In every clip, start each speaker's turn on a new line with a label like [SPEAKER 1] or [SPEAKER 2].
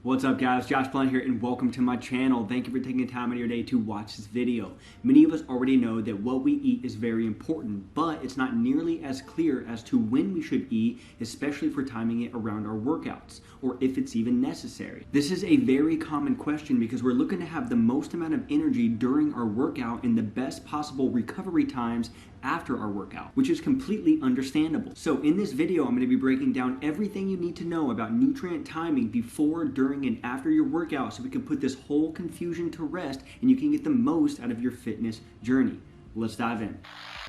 [SPEAKER 1] What's up guys, Josh Blunt here and welcome to my channel. Thank you for taking the time out of your day to watch this video. Many of us already know that what we eat is very important, but it's not nearly as clear as to when we should eat, especially for timing it around our workouts, or if it's even necessary. This is a very common question because we're looking to have the most amount of energy during our workout and the best possible recovery times after our workout, which is completely understandable. So in this video, I'm going to be breaking down everything you need to know about nutrient timing before, during, and after your workout so we can put this whole confusion to rest and you can get the most out of your fitness journey. Let's dive in.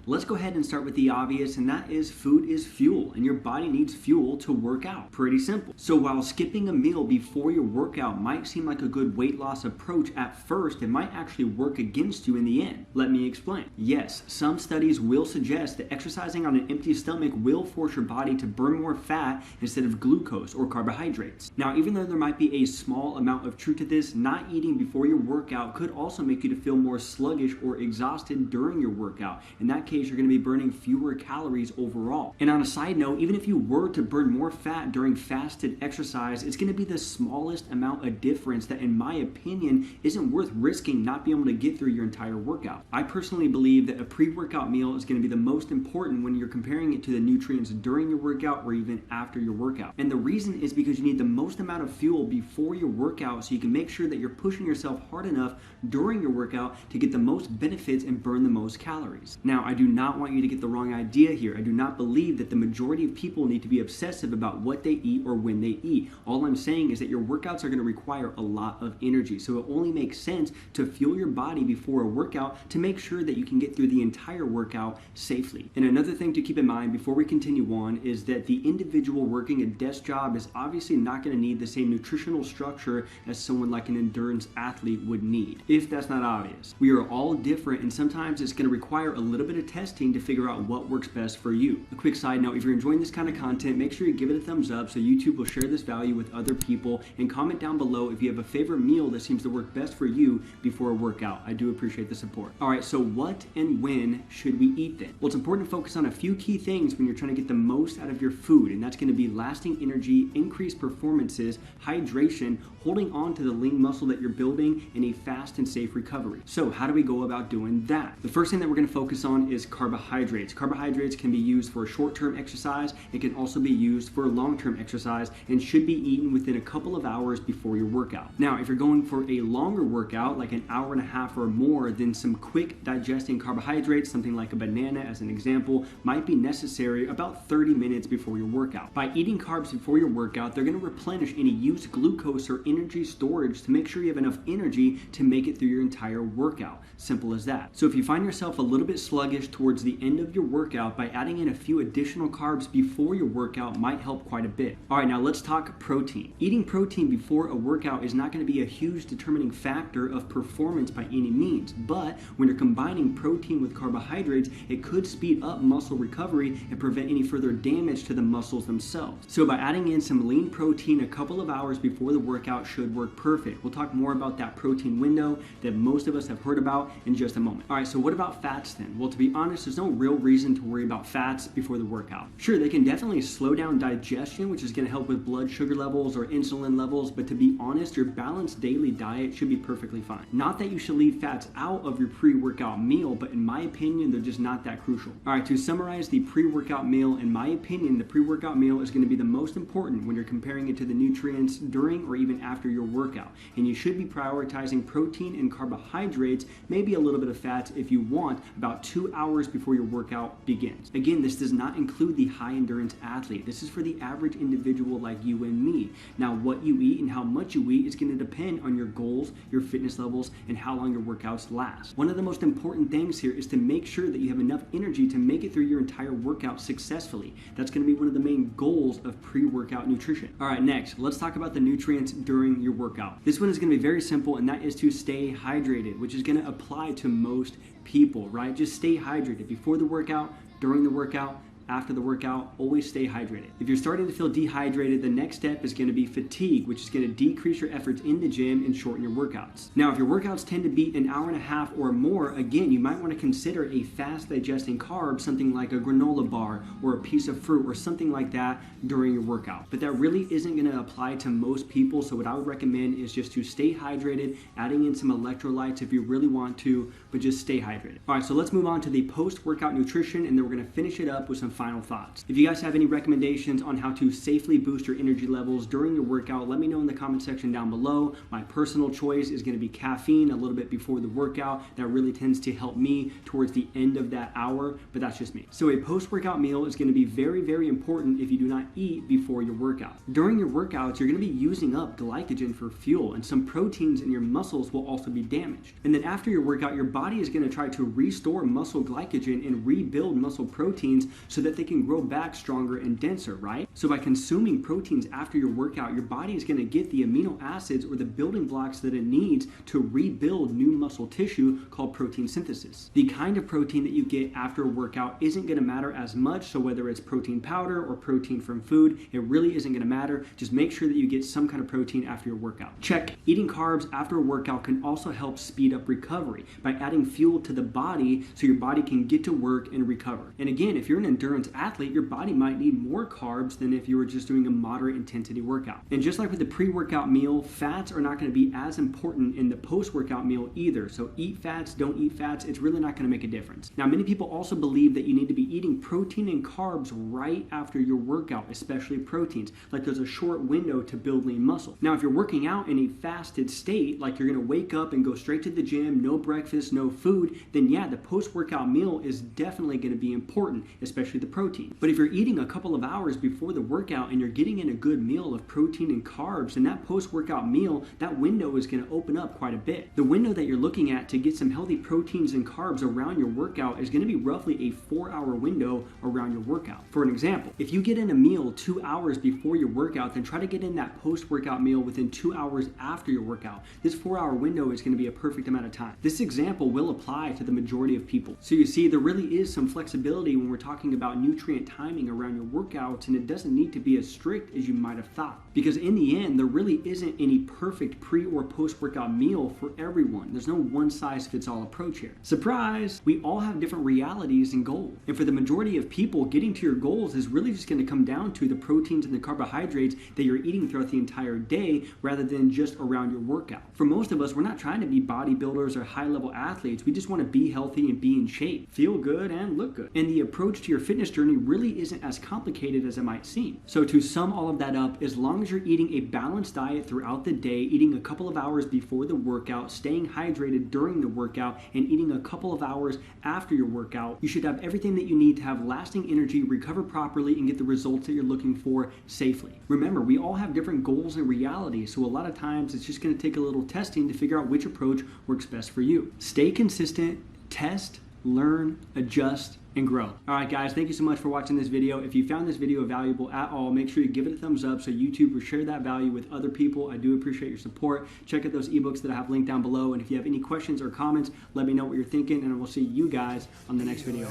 [SPEAKER 1] Let's go ahead and start with the obvious, and that is food is fuel, and your body needs fuel to work out. Pretty simple. So while skipping a meal before your workout might seem like a good weight loss approach at first, it might actually work against you in the end. Let me explain. Yes, some studies will suggest that exercising on an empty stomach will force your body to burn more fat instead of glucose or carbohydrates. Now, even though there might be a small amount of truth to this, not eating before your workout could also make you to feel more sluggish or exhausted during your workout. In that case, you're going to be burning fewer calories overall. And on a side note, even if you were to burn more fat during fasted exercise, it's going to be the smallest amount of difference that, in my opinion, isn't worth risking not being able to get through your entire workout. I personally believe that a pre-workout meal is going to be the most important when you're comparing it to the nutrients during your workout or even after your workout. And the reason is because you need the most amount of fuel before your workout so you can make sure that you're pushing yourself hard enough during your workout to get the most benefits and burn the most calories. Now, I do not want you to get the wrong idea here. I do not believe that the majority of people need to be obsessive about what they eat or when they eat. All I'm saying is that your workouts are going to require a lot of energy, so it only makes sense to fuel your body before a workout to make sure that you can get through the entire workout safely. And another thing to keep in mind before we continue on is that the individual working a desk job is obviously not going to need the same nutritional structure as someone like an endurance athlete would need, if that's not obvious. We are all different, and sometimes it's going to require a little bit of testing to figure out what works best for you. A quick side note, if you're enjoying this kind of content, make sure you give it a thumbs up so YouTube will share this value with other people, and comment down below if you have a favorite meal that seems to work best for you before a workout. I do appreciate the support. Alright, so what and when should we eat then? Well, it's important to focus on a few key things when you're trying to get the most out of your food, and that's going to be lasting energy, increased performances, hydration, holding on to the lean muscle that you're building, and a fast and safe recovery. So how do we go about doing that? The first thing that we're going to focus on is carbohydrates. Carbohydrates can be used for short-term exercise. It can also be used for long-term exercise and should be eaten within a couple of hours before your workout. Now, if you're going for a longer workout, like an hour and a half or more, then some quick digesting carbohydrates, something like a banana as an example, might be necessary about 30 minutes before your workout. By eating carbs before your workout, they're going to replenish any used glucose or energy storage to make sure you have enough energy to make it through your entire workout. Simple as that. So if you find yourself a little bit sluggish towards the end of your workout, by adding in a few additional carbs before your workout might help quite a bit. Alright, now let's talk protein. Eating protein before a workout is not going to be a huge determining factor of performance by any means, but when you're combining protein with carbohydrates, it could speed up muscle recovery and prevent any further damage to the muscles themselves. So by adding in some lean protein a couple of hours before the workout should work perfect. We'll talk more about that protein window that most of us have heard about in just a moment. Alright, so what about fats then? Well, to be honest, there's no real reason to worry about fats before the workout. Sure, they can definitely slow down digestion, which is going to help with blood sugar levels or insulin levels, but to be honest, your balanced daily diet should be perfectly fine. Not that you should leave fats out of your pre-workout meal, but in my opinion, they're just not that crucial. Alright, to summarize the pre-workout meal, in my opinion, the pre-workout meal is going to be the most important when you're comparing it to the nutrients during or even after your workout. And you should be prioritizing protein and carbohydrates, maybe a little bit of fats if you want, about 2 hours before your workout begins. Again, this does not include the high endurance athlete. This is for the average individual like you and me. Now, what you eat and how much you eat is going to depend on your goals, your fitness levels, and how long your workouts last. One of the most important things here is to make sure that you have enough energy to make it through your entire workout successfully. That's going to be one of the main goals of pre-workout nutrition. Alright, next, let's talk about the nutrients during your workout. This one is going to be very simple, and that is to stay hydrated, which is going to apply to most people, right? Just stay hydrated before the workout, during the workout, after the workout, always stay hydrated. If you're starting to feel dehydrated, the next step is going to be fatigue, which is going to decrease your efforts in the gym and shorten your workouts. Now, if your workouts tend to be an hour and a half or more, again, you might want to consider a fast digesting carb, something like a granola bar or a piece of fruit or something like that during your workout. But that really isn't going to apply to most people, so what I would recommend is just to stay hydrated, adding in some electrolytes if you really want to, but just stay hydrated. All right, so let's move on to the post-workout nutrition, and then we're going to finish it up with some final thoughts. If you guys have any recommendations on how to safely boost your energy levels during your workout, let me know in the comment section down below. My personal choice is going to be caffeine a little bit before the workout. That really tends to help me towards the end of that hour, but that's just me. So a post-workout meal is going to be very, very important if you do not eat before your workout. During your workouts, you're going to be using up glycogen for fuel, and some proteins in your muscles will also be damaged. And then after your workout, your body is going to try to restore muscle glycogen and rebuild muscle proteins so that they can grow back stronger and denser, right? So by consuming proteins after your workout, your body is going to get the amino acids or the building blocks that it needs to rebuild new muscle tissue called protein synthesis. The kind of protein that you get after a workout isn't going to matter as much, so whether it's protein powder or protein from food, it really isn't going to matter. Just make sure that you get some kind of protein after your workout. Check. Eating carbs after a workout can also help speed up recovery by adding fuel to the body so your body can get to work and recover. And again, if you're an endurance athlete, your body might need more carbs than if you were just doing a moderate intensity workout. And just like with the pre-workout meal, fats are not going to be as important in the post-workout meal either. So eat fats, don't eat fats, it's really not going to make a difference. Now, many people also believe that you need to be eating protein and carbs right after your workout, especially proteins, like there's a short window to build lean muscle. Now, if you're working out in a fasted state, like you're going to wake up and go straight to the gym, no breakfast, no food, then yeah, the post-workout meal is definitely going to be important, especially the protein. But if you're eating a couple of hours before the workout and you're getting in a good meal of protein and carbs, then that post-workout meal, that window is going to open up quite a bit. The window that you're looking at to get some healthy proteins and carbs around your workout is going to be roughly a 4-hour window around your workout. For an example, if you get in a meal 2 hours before your workout, then try to get in that post-workout meal within 2 hours after your workout. This 4-hour window is going to be a perfect amount of time. This example will apply to the majority of people. So you see, there really is some flexibility when we're talking about nutrient timing around your workouts, and it doesn't need to be as strict as you might have thought. Because in the end, there really isn't any perfect pre or post-workout meal for everyone. There's no one-size-fits-all approach here. Surprise! We all have different realities and goals. And for the majority of people, getting to your goals is really just going to come down to the proteins and the carbohydrates that you're eating throughout the entire day rather than just around your workout. For most of us, we're not trying to be bodybuilders or high-level athletes. We just want to be healthy and be in shape, feel good, and look good. And the approach to your fitness journey really isn't as complicated as it might seem. So to sum all of that up, as long as you're eating a balanced diet throughout the day, eating a couple of hours before the workout, staying hydrated during the workout, and eating a couple of hours after your workout, you should have everything that you need to have lasting energy, recover properly, and get the results that you're looking for safely. Remember, we all have different goals and realities, so a lot of times it's just going to take a little testing to figure out which approach works best for you. Stay consistent, test, learn, adjust, and grow. All right, guys, thank you so much for watching this video. If you found this video valuable at all, make sure you give it a thumbs up so YouTube will share that value with other people. I do appreciate your support. Check out those ebooks that I have linked down below. And if you have any questions or comments, let me know what you're thinking, and I will see you guys on the next video.